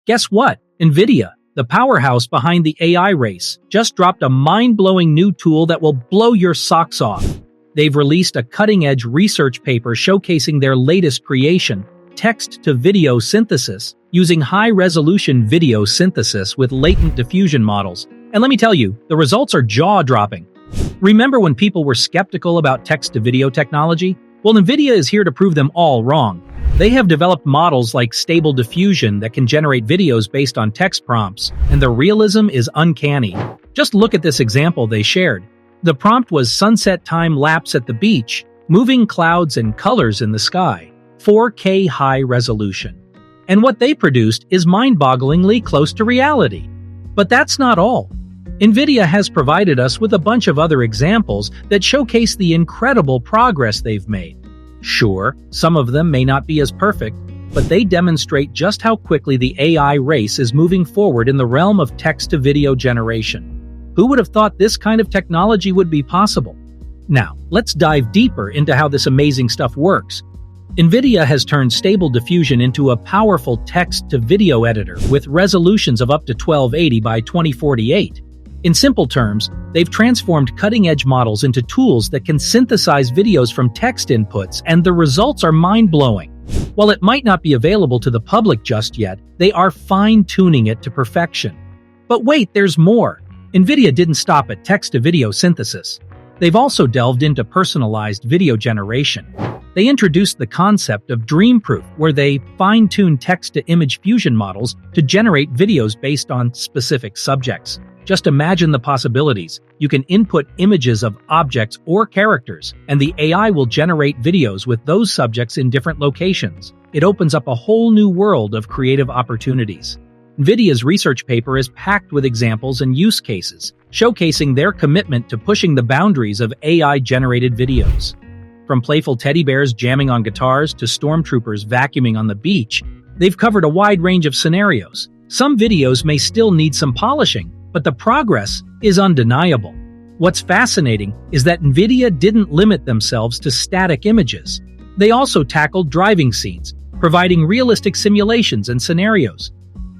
Guess what? Nvidia, the powerhouse behind the AI race, just dropped a mind-blowing new tool that will blow your socks off. They've released a cutting-edge research paper showcasing their latest creation, text-to-video synthesis, using high-resolution video synthesis with latent diffusion models. And let me tell you, the results are jaw-dropping. Remember when people were skeptical about text-to-video technology? Well, Nvidia is here to prove them all wrong. They have developed models like Stable Diffusion that can generate videos based on text prompts, and the realism is uncanny. Just look at this example they shared. The prompt was sunset time lapse at the beach, moving clouds and colors in the sky, 4K high resolution. And what they produced is mind-bogglingly close to reality. But that's not all. Nvidia has provided us with a bunch of other examples that showcase the incredible progress they've made. Sure, some of them may not be as perfect, but they demonstrate just how quickly the AI race is moving forward in the realm of text-to-video generation. Who would have thought this kind of technology would be possible? Now, let's dive deeper into how this amazing stuff works. Nvidia has turned Stable Diffusion into a powerful text-to-video editor with resolutions of up to 1280 by 2048. In simple terms, they've transformed cutting-edge models into tools that can synthesize videos from text inputs, and the results are mind-blowing. While it might not be available to the public just yet, they are fine-tuning it to perfection. But wait, there's more. Nvidia didn't stop at text-to-video synthesis. They've also delved into personalized video generation. They introduced the concept of dream-proof, where they fine-tune text-to-image fusion models to generate videos based on specific subjects. Just imagine the possibilities. You can input images of objects or characters, and the AI will generate videos with those subjects in different locations. It opens up a whole new world of creative opportunities. Nvidia's research paper is packed with examples and use cases, showcasing their commitment to pushing the boundaries of AI-generated videos. From playful teddy bears jamming on guitars to stormtroopers vacuuming on the beach, they've covered a wide range of scenarios. Some videos may still need some polishing, but the progress is undeniable. What's fascinating is that Nvidia didn't limit themselves to static images. They also tackled driving scenes, providing realistic simulations and scenarios.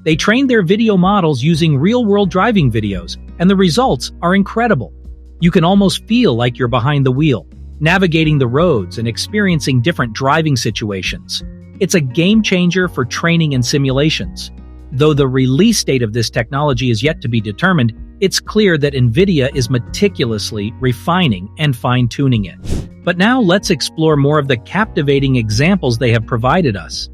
They trained their video models using real-world driving videos, and the results are incredible. You can almost feel like you're behind the wheel, navigating the roads and experiencing different driving situations. It's a game-changer for training and simulations. Though the release date of this technology is yet to be determined, it's clear that Nvidia is meticulously refining and fine-tuning it. But now let's explore more of the captivating examples they have provided us.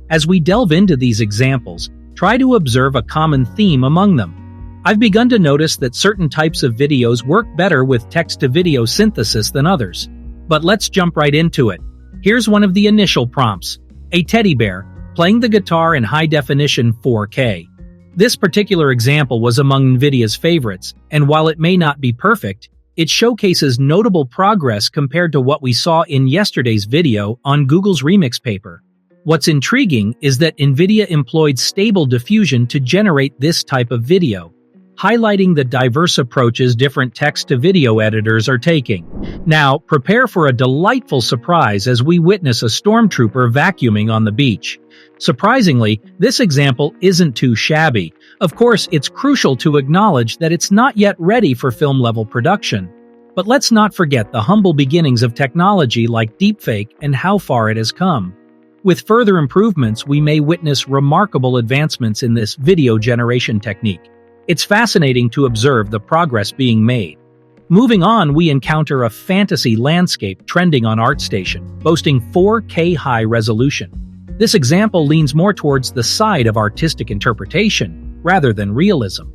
As we delve into these examples, try to observe a common theme among them. I've begun to notice that certain types of videos work better with text-to-video synthesis than others. But let's jump right into it. Here's one of the initial prompts: a teddy bear playing the guitar in high-definition 4K. This particular example was among Nvidia's favorites, and while it may not be perfect, it showcases notable progress compared to what we saw in yesterday's video on Google's Remix paper. What's intriguing is that Nvidia employed Stable Diffusion to generate this type of video, highlighting the diverse approaches different text-to-video editors are taking. Now, prepare for a delightful surprise as we witness a stormtrooper vacuuming on the beach. Surprisingly, this example isn't too shabby. Of course, it's crucial to acknowledge that it's not yet ready for film-level production. But let's not forget the humble beginnings of technology like deepfake and how far it has come. With further improvements, we may witness remarkable advancements in this video generation technique. It's fascinating to observe the progress being made. Moving on, we encounter a fantasy landscape trending on ArtStation, boasting 4K high resolution. This example leans more towards the side of artistic interpretation, rather than realism.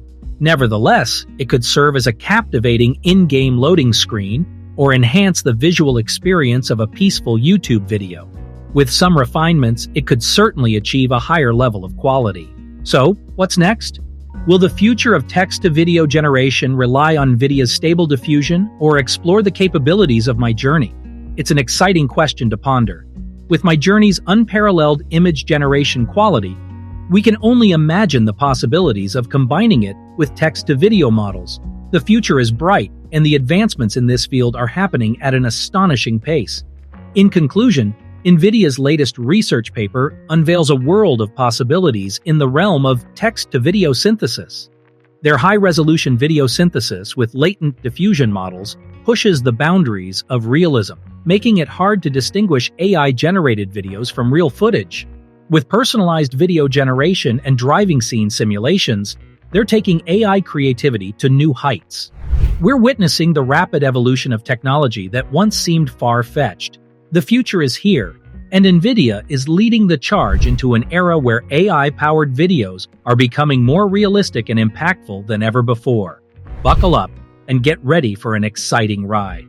Nevertheless, it could serve as a captivating in-game loading screen, or enhance the visual experience of a peaceful YouTube video. With some refinements, it could certainly achieve a higher level of quality. So, what's next? Will the future of text-to-video generation rely on Nvidia's Stable Diffusion or explore the capabilities of Midjourney? It's an exciting question to ponder. With Midjourney's unparalleled image generation quality, we can only imagine the possibilities of combining it with text-to-video models. The future is bright, and the advancements in this field are happening at an astonishing pace. In conclusion, Nvidia's latest research paper unveils a world of possibilities in the realm of text-to-video synthesis. Their high-resolution video synthesis with latent diffusion models pushes the boundaries of realism, making it hard to distinguish AI-generated videos from real footage. With personalized video generation and driving scene simulations, they're taking AI creativity to new heights. We're witnessing the rapid evolution of technology that once seemed far-fetched. The future is here, and Nvidia is leading the charge into an era where AI-powered videos are becoming more realistic and impactful than ever before. Buckle up and get ready for an exciting ride.